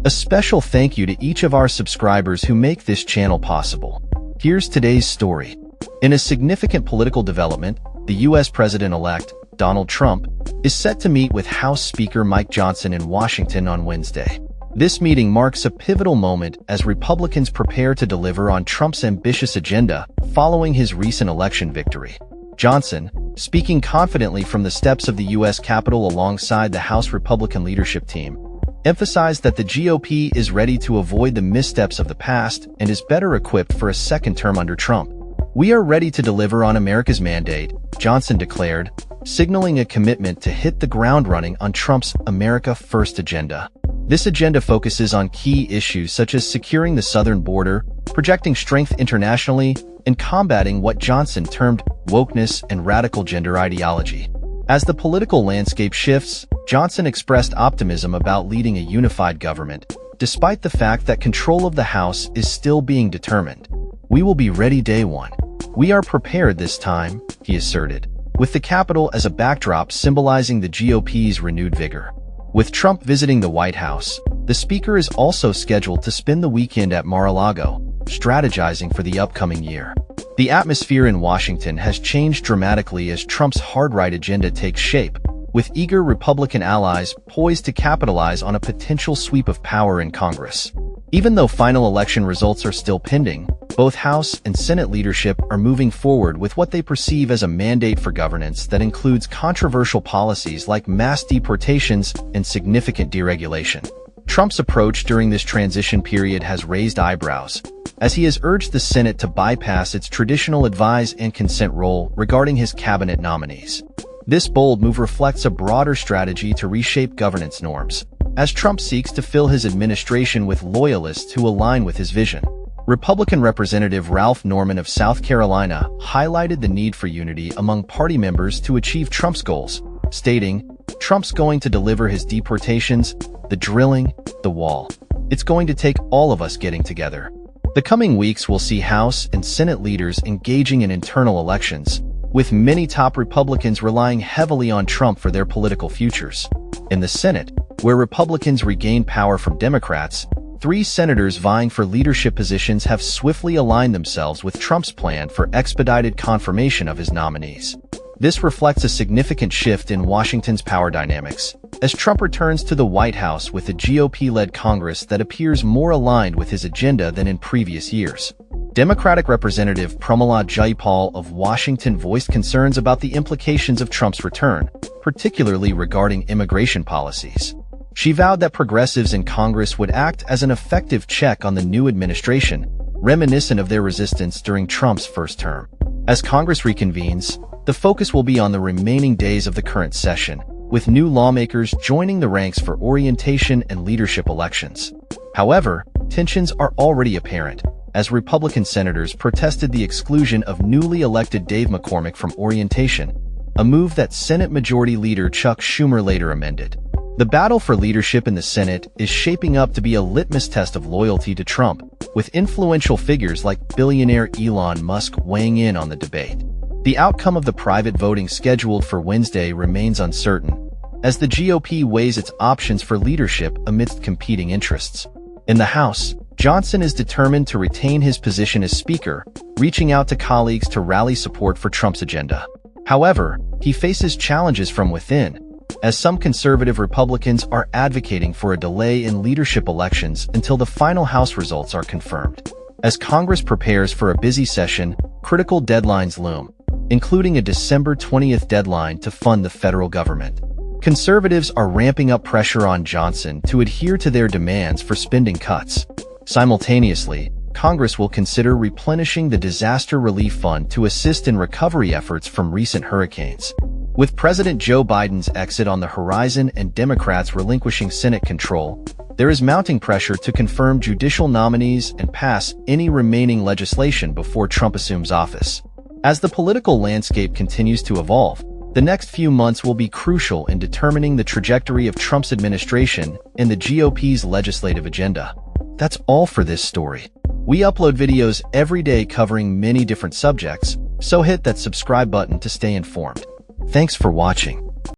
A special thank you to each of our subscribers who make this channel possible. Here's today's story. In a significant political development, the U.S. President-elect, Donald Trump, is set to meet with House Speaker Mike Johnson in Washington on Wednesday. This meeting marks a pivotal moment as Republicans prepare to deliver on Trump's ambitious agenda following his recent election victory. Johnson, speaking confidently from the steps of the U.S. Capitol alongside the House Republican leadership team, emphasized that the GOP is ready to avoid the missteps of the past and is better equipped for a second term under Trump. "We are ready to deliver on America's mandate," Johnson declared, signaling a commitment to hit the ground running on Trump's America First agenda. This agenda focuses on key issues such as securing the southern border, projecting strength internationally, and combating what Johnson termed wokeness and radical gender ideology. As the political landscape shifts, Johnson expressed optimism about leading a unified government, despite the fact that control of the House is still being determined. "We will be ready day one. We are prepared this time," he asserted, with the Capitol as a backdrop symbolizing the GOP's renewed vigor. With Trump visiting the White House, the speaker is also scheduled to spend the weekend at Mar-a-Lago, strategizing for the upcoming year. The atmosphere in Washington has changed dramatically as Trump's hard-right agenda takes shape, with eager Republican allies poised to capitalize on a potential sweep of power in Congress. Even though final election results are still pending, both House and Senate leadership are moving forward with what they perceive as a mandate for governance that includes controversial policies like mass deportations and significant deregulation. Trump's approach during this transition period has raised eyebrows, as he has urged the Senate to bypass its traditional advise and consent role regarding his cabinet nominees. This bold move reflects a broader strategy to reshape governance norms, as Trump seeks to fill his administration with loyalists who align with his vision. Republican Representative Ralph Norman of South Carolina highlighted the need for unity among party members to achieve Trump's goals, stating, "Trump's going to deliver his deportations, the drilling, the wall. It's going to take all of us getting together." The coming weeks will see House and Senate leaders engaging in internal elections, with many top Republicans relying heavily on Trump for their political futures. In the Senate, where Republicans regain power from Democrats, 3 senators vying for leadership positions have swiftly aligned themselves with Trump's plan for expedited confirmation of his nominees. This reflects a significant shift in Washington's power dynamics, as Trump returns to the White House with a GOP-led Congress that appears more aligned with his agenda than in previous years. Democratic Representative Pramila Jayapal of Washington voiced concerns about the implications of Trump's return, particularly regarding immigration policies. She vowed that progressives in Congress would act as an effective check on the new administration, reminiscent of their resistance during Trump's first term. As Congress reconvenes, the focus will be on the remaining days of the current session, with new lawmakers joining the ranks for orientation and leadership elections. However, tensions are already apparent, as Republican senators protested the exclusion of newly elected Dave McCormick from orientation, a move that Senate Majority Leader Chuck Schumer later amended. The battle for leadership in the Senate is shaping up to be a litmus test of loyalty to Trump, with influential figures like billionaire Elon Musk weighing in on the debate. The outcome of the private voting scheduled for Wednesday remains uncertain, as the GOP weighs its options for leadership amidst competing interests. In the House, Johnson is determined to retain his position as Speaker, reaching out to colleagues to rally support for Trump's agenda. However, he faces challenges from within, as some conservative Republicans are advocating for a delay in leadership elections until the final House results are confirmed. As Congress prepares for a busy session, critical deadlines loom, including a December 20th deadline to fund the federal government. Conservatives are ramping up pressure on Johnson to adhere to their demands for spending cuts. Simultaneously, Congress will consider replenishing the disaster relief fund to assist in recovery efforts from recent hurricanes. With President Joe Biden's exit on the horizon and Democrats relinquishing Senate control, there is mounting pressure to confirm judicial nominees and pass any remaining legislation before Trump assumes office. As the political landscape continues to evolve, the next few months will be crucial in determining the trajectory of Trump's administration and the GOP's legislative agenda. That's all for this story. We upload videos every day covering many different subjects, so hit that subscribe button to stay informed. Thanks for watching.